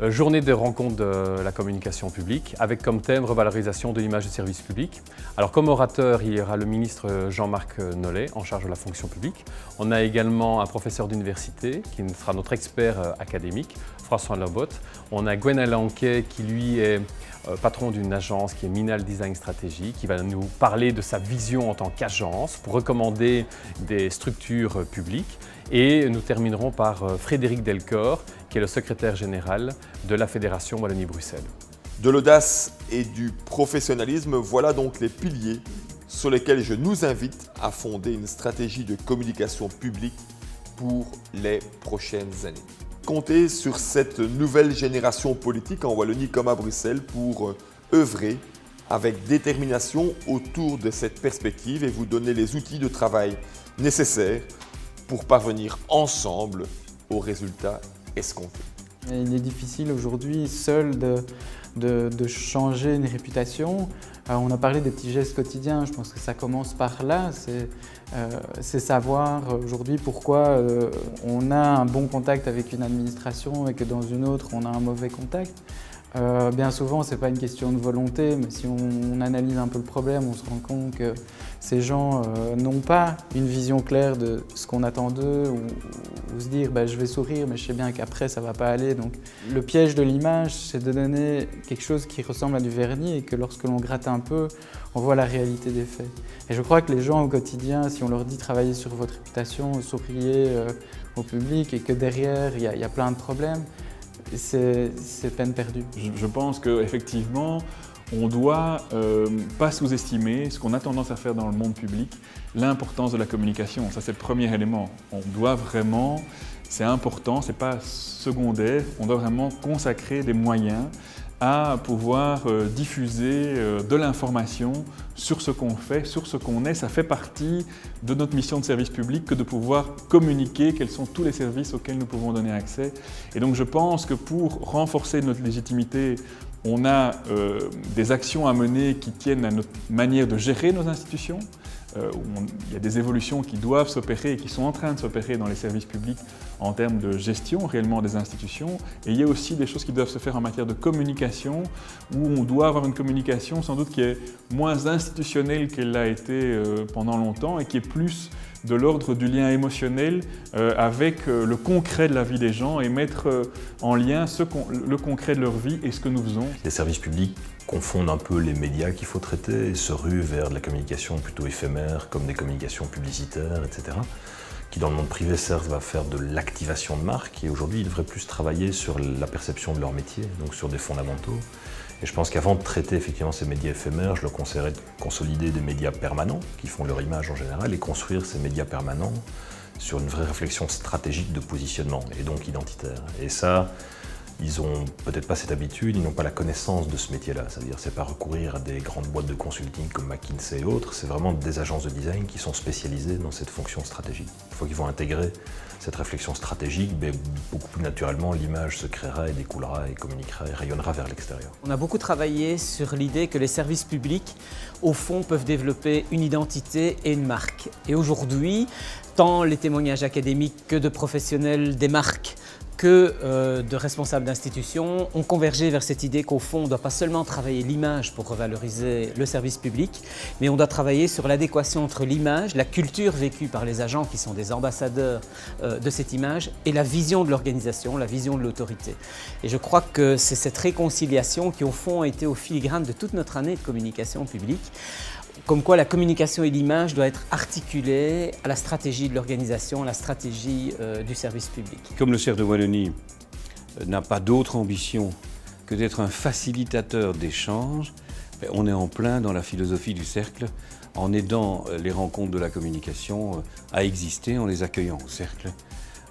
Journée de rencontre de la communication publique avec comme thème revalorisation de l'image du service public. Alors comme orateur, il y aura le ministre Jean-Marc Nollet en charge de la fonction publique. On a également un professeur d'université qui sera notre expert académique, François Lobotte. On a Gwen Lanquet qui lui est patron d'une agence qui est Minal Design Strategy, qui va nous parler de sa vision en tant qu'agence pour recommander des structures publiques. Et nous terminerons par Frédéric Delcor, qui est le secrétaire général de la Fédération Wallonie-Bruxelles. De l'audace et du professionnalisme, voilà donc les piliers sur lesquels je nous invite à fonder une stratégie de communication publique pour les prochaines années. Comptez sur cette nouvelle génération politique en Wallonie comme à Bruxelles pour œuvrer avec détermination autour de cette perspective et vous donner les outils de travail nécessaires pour parvenir ensemble aux résultats escomptés. Il est difficile aujourd'hui seul de changer une réputation. On a parlé des petits gestes quotidiens, je pense que ça commence par là. C'est savoir aujourd'hui pourquoi on a un bon contact avec une administration et que dans une autre on a un mauvais contact. Bien souvent, ce n'est pas une question de volonté, mais si on analyse un peu le problème, on se rend compte que ces gens n'ont pas une vision claire de ce qu'on attend d'eux ou se dire je vais sourire, mais je sais bien qu'après ça ne va pas aller. Donc, le piège de l'image, c'est de donner quelque chose qui ressemble à du vernis et que lorsque l'on gratte un peu, on voit la réalité des faits. Et je crois que les gens au quotidien, si on leur dit travailler sur votre réputation, souriez au public et que derrière il y a plein de problèmes, c'est peine perdue. Je pense qu'effectivement, on ne doit pas sous-estimer ce qu'on a tendance à faire dans le monde public, l'importance de la communication. Ça, c'est le premier élément. On doit vraiment, c'est important, ce n'est pas secondaire, on doit vraiment consacrer des moyens à pouvoir diffuser de l'information sur ce qu'on fait, sur ce qu'on est. Ça fait partie de notre mission de service public que de pouvoir communiquer quels sont tous les services auxquels nous pouvons donner accès. Et donc je pense que pour renforcer notre légitimité, on a des actions à mener qui tiennent à notre manière de gérer nos institutions. Il y a des évolutions qui doivent s'opérer et qui sont en train de s'opérer dans les services publics en termes de gestion réellement des institutions. Et il y a aussi des choses qui doivent se faire en matière de communication, où on doit avoir une communication sans doute qui est moins institutionnelle qu'elle l'a été pendant longtemps et qui est plus de l'ordre du lien émotionnel avec le concret de la vie des gens et mettre en lien le concret de leur vie et ce que nous faisons. Les services publics confondent un peu les médias qu'il faut traiter et se ruent vers de la communication plutôt éphémère, comme des communications publicitaires, etc., qui dans le monde privé, certes, va faire de l'activation de marque et aujourd'hui, ils devraient plus travailler sur la perception de leur métier, donc sur des fondamentaux. Et je pense qu'avant de traiter effectivement ces médias éphémères, je le conseillerais de consolider des médias permanents qui font leur image en général et construire ces médias permanents sur une vraie réflexion stratégique de positionnement et donc identitaire. Et ça, ils n'ont peut-être pas cette habitude, ils n'ont pas la connaissance de ce métier-là. C'est-à-dire, c'est pas recourir à des grandes boîtes de consulting comme McKinsey et autres, c'est vraiment des agences de design qui sont spécialisées dans cette fonction stratégique. Une fois qu'ils vont intégrer cette réflexion stratégique, beaucoup plus naturellement, l'image se créera et découlera et communiquera et rayonnera vers l'extérieur. On a beaucoup travaillé sur l'idée que les services publics, au fond, peuvent développer une identité et une marque. Et aujourd'hui, tant les témoignages académiques que de professionnels des marques que de responsables d'institutions ont convergé vers cette idée qu'au fond, on ne doit pas seulement travailler l'image pour revaloriser le service public, mais on doit travailler sur l'adéquation entre l'image, la culture vécue par les agents qui sont des ambassadeurs de cette image et la vision de l'organisation, la vision de l'autorité. Et je crois que c'est cette réconciliation qui, au fond, a été au filigrane de toute notre année de communication publique. Comme quoi la communication et l'image doivent être articulées à la stratégie de l'organisation, à la stratégie du service public. Comme le Cercle de Wallonie n'a pas d'autre ambition que d'être un facilitateur d'échanges, on est en plein dans la philosophie du Cercle, en aidant les rencontres de la communication à exister, en les accueillant au Cercle,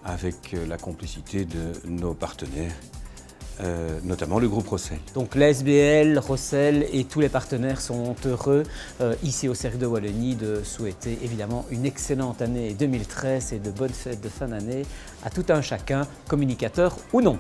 avec la complicité de nos partenaires. Notamment le groupe Rossel. Donc l'ASBL, Rossel et tous les partenaires sont heureux ici au Cercle de Wallonie de souhaiter évidemment une excellente année 2013 et de bonnes fêtes de fin d'année à tout un chacun, communicateur ou non.